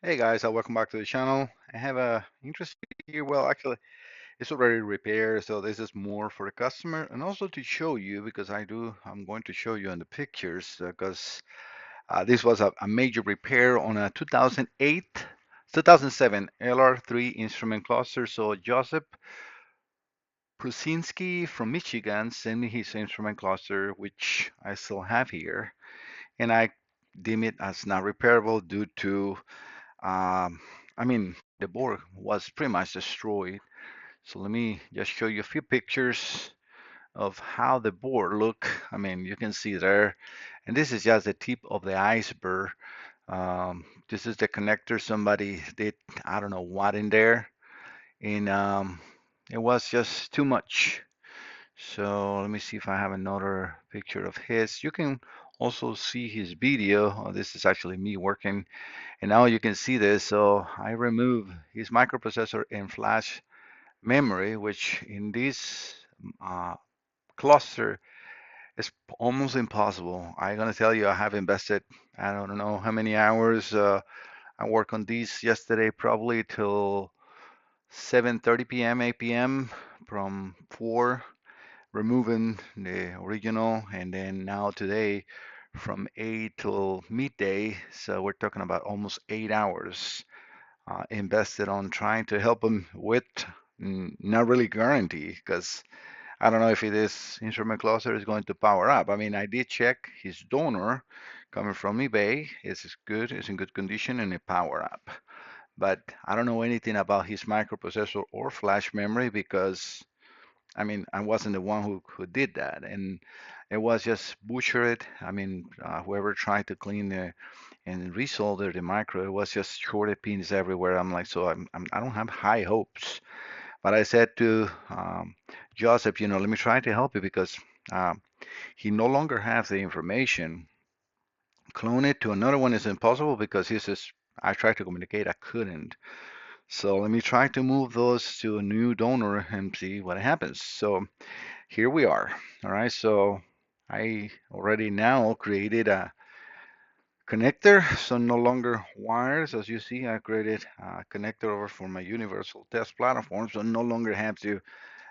Hey guys, welcome back to the channel. I have a interesting here. Well, actually, it's already repaired, so this is more for the customer and also to show you because I'm going to show you in the pictures because this was a major repair on a 2007 LR3 Instrument Cluster. So Joseph Prusinski from Michigan sent me his instrument cluster, which I still have here, and I deem it as not repairable due to Um, I mean, the board was pretty much destroyed. So let me just show you a few pictures of how the board look. I mean, you can see there, and this is just the tip of the iceberg. This is the connector. Somebody did, I don't know what in there, and it was just too much. So let me see if I have another picture of his. You can also see his video. This is actually me working. And now you can see this. So I remove his microprocessor and flash memory, which in this uh, cluster is almost impossible. I'm gonna tell you, I have invested, I don't know how many hours. I worked on these yesterday, probably till 7:30 p.m., 8 p.m. from 4, removing the original, and then now today from 8 till midday. So we're talking about almost 8 hours invested on trying to help him with not really guarantee because I don't know if this instrument cluster is going to power up. I mean, I did check his donor coming from eBay. It's good, it's in good condition and it power up. But I don't know anything about his microprocessor or flash memory because I mean, I wasn't the one who did that. And it was just butchered. I mean, whoever tried to clean and resolder the micro, it was just shorted pins everywhere. I'm like, so I don't have high hopes. But I said to Joseph, let me try to help you because um, he no longer has the information. Clone it to another one is impossible because he says, I tried to communicate, I couldn't. So let me try to move those to a new donor and see what happens. So here we are. All right, so I already now created a connector, so no longer wires. As you see, I created a connector over for my universal test platform, so no longer have to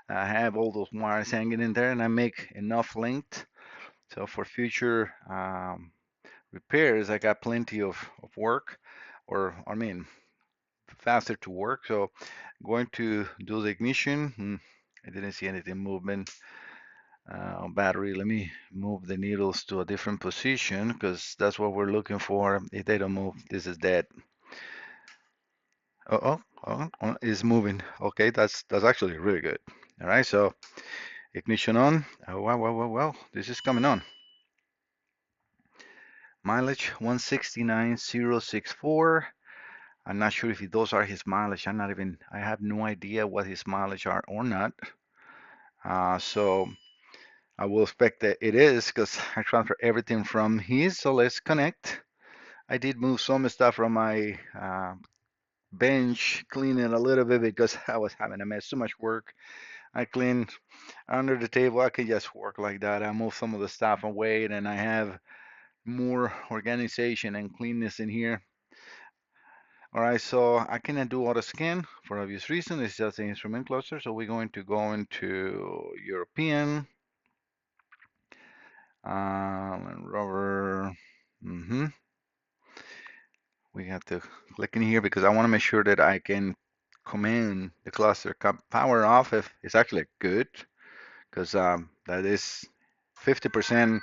have all those wires hanging in there, and I make enough length. So for future repairs, I got plenty of work, or I mean, faster to work. So I'm going to do the ignition. I didn't see anything movement battery. Let me move the needles to a different position because that's what we're looking for. If they don't move, this is dead. It's moving. Okay, that's actually really good. All right, so ignition on. Oh, wow, this is coming on. Mileage 169,064. I'm not sure if those are his mileage. I have no idea what his mileage are or not. So I will expect that it is because I transfer everything from his. So let's connect. I did move some stuff from my bench, clean it a little bit because I was having a mess, too much work. I cleaned under the table. I can just work like that. I move some of the stuff away, and then I have more organization and cleanness in here. All right, so I cannot do auto scan for obvious reason. It's just the instrument cluster. So we're going to go into European, Land Rover. Mm-hmm. We have to click in here because I want to make sure that I can command the cluster power off if it's actually good because that is 50%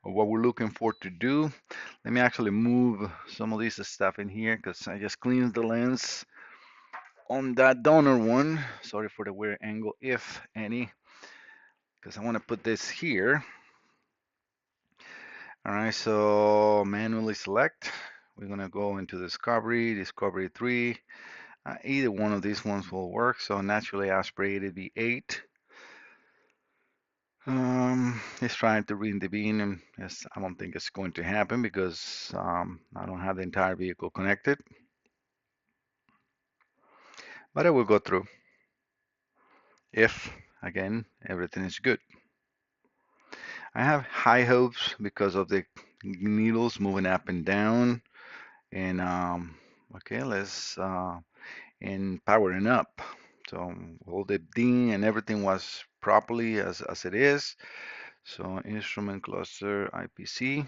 of what we're looking for to do. Let me actually move some of this stuff in here because I just cleaned the lens on that donor one. Sorry for the weird angle, if any, because I want to put this here. All right, so manually select. We're gonna go into Discovery 3. Either one of these ones will work. So naturally aspirated V8. It's trying to read the bean, and yes, I don't think it's going to happen because I don't have the entire vehicle connected. But I will go through if, again, everything is good. I have high hopes because of the needles moving up and down, and Okay, let's and powering up. So all the ding and everything was properly as it is. So instrument cluster IPC.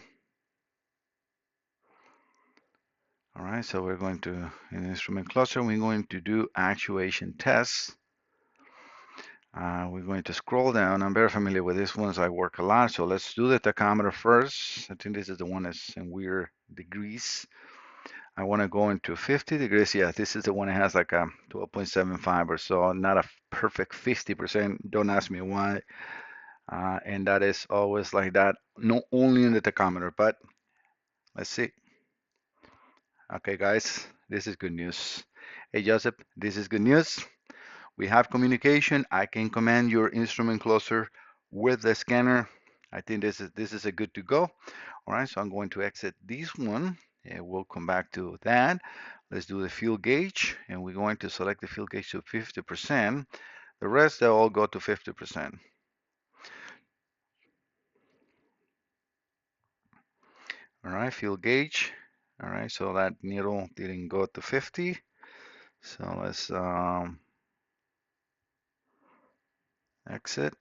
All right, so we're going to, in instrument cluster, we're going to do actuation tests. We're going to scroll down. I'm very familiar with these ones. I work a lot. So let's do the tachometer first. I think this is the one that's in weird degrees. I want to go into 50 degrees. Yeah, this is the one that has like a 12.75 or so. Not a perfect 50%. Don't ask me why. And that is always like that, not only in the tachometer, but let's see. Okay, guys, this is good news. Hey, Joseph, this is good news. We have communication. I can command your instrument cluster with the scanner. I think this is a good to go. All right, so I'm going to exit this one and we'll come back to that. Let's do the field gauge and we're going to select the field gauge to 50%. The rest they'll all go to 50%. All right, field gauge. All right, so that needle didn't go to 50. So let's exit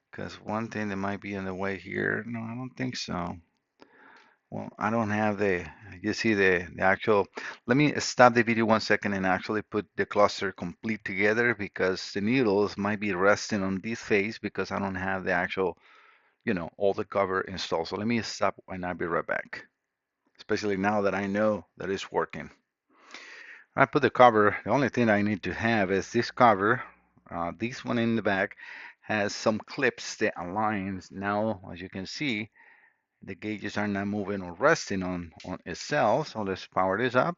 because one thing that might be in the way here. No, I don't think so. Well, I don't have you see the actual, let me stop the video 1 second and actually put the cluster complete together because the needles might be resting on this face because I don't have the actual, all the cover installed. So let me stop and I'll be right back, especially now that I know that it's working. I put the cover, the only thing I need to have is this cover. This one in the back has some clips that aligns. Now, as you can see, the gauges are not moving or resting on itself. So let's power this up.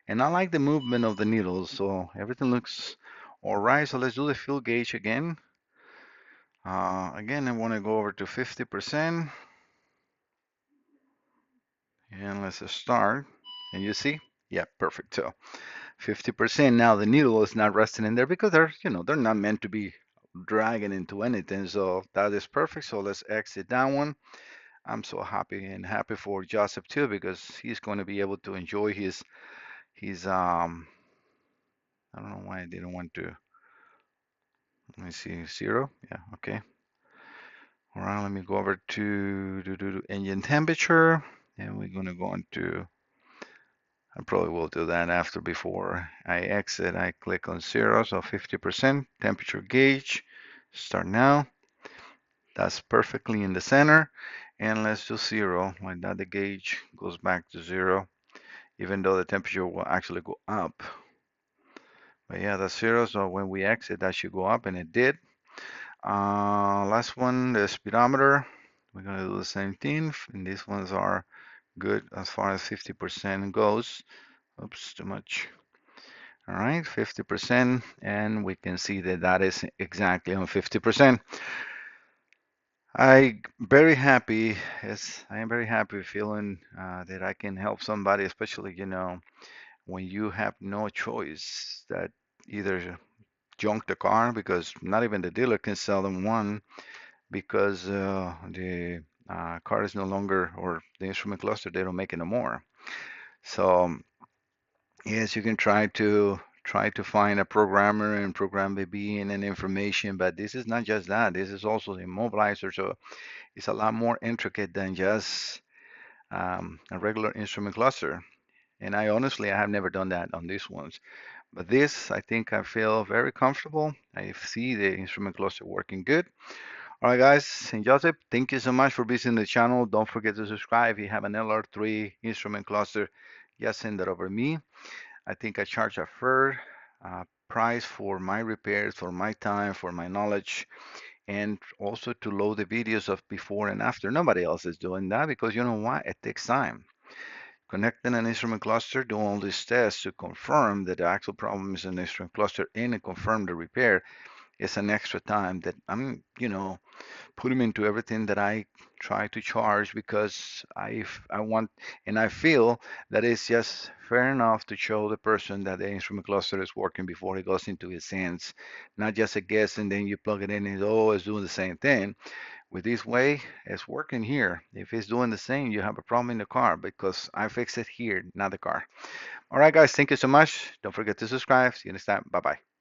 And I like the movement of the needles, so everything looks all right. So let's do the field gauge again. Again, I want to go over to 50%. And let's start. And you see? Yeah, perfect. So 50%. Now the needle is not resting in there because they're not meant to be dragging into anything. So that is perfect. So let's exit that one. I'm so happy and happy for Joseph too because he's going to be able to enjoy his I don't know why I didn't want to. Let me see, 0. Yeah, okay. All right, let me go over to engine temperature, and we're gonna go into. I probably will do that after before I exit. I click on 0, so 50% temperature gauge. Start now. That's perfectly in the center, and let's do 0. Like that, the gauge goes back to 0, even though the temperature will actually go up. But yeah, that's 0. So when we exit, that should go up, and it did. Last one, the speedometer. We're gonna do the same thing, and these ones are good as far as 50% goes. Oops, too much. All right, 50%, and we can see that that is exactly on 50%. I am very happy feeling that I can help somebody, especially, when you have no choice that either junk the car because not even the dealer can sell them one because the car is no longer, or the instrument cluster, they don't make it no more. So yes, you can try to find a programmer and program the being and information, but this is not just that. This is also the immobilizer, so it's a lot more intricate than just a regular instrument cluster. And I have never done that on these ones. But this, I think I feel very comfortable. I see the instrument cluster working good. All right, guys, St. Joseph, thank you so much for visiting the channel. Don't forget to subscribe. If you have an LR3 instrument cluster, just send that over to me. I think I charge a fair price for my repairs, for my time, for my knowledge, and also to load the videos of before and after. Nobody else is doing that because you know what? It takes time. Connecting an instrument cluster, doing all these tests to confirm that the actual problem is an instrument cluster and confirm the repair is an extra time that I'm put them into everything that I try to charge because I want and I feel that it's just fair enough to show the person that the instrument cluster is working before it goes into his hands, not just a guess and then you plug it in and oh, it's doing the same thing. with this way, it's working here. If it's doing the same, you have a problem in the car because I fixed it here, not the car. All right, guys, thank you so much. Don't forget to subscribe. See you next time. Bye bye.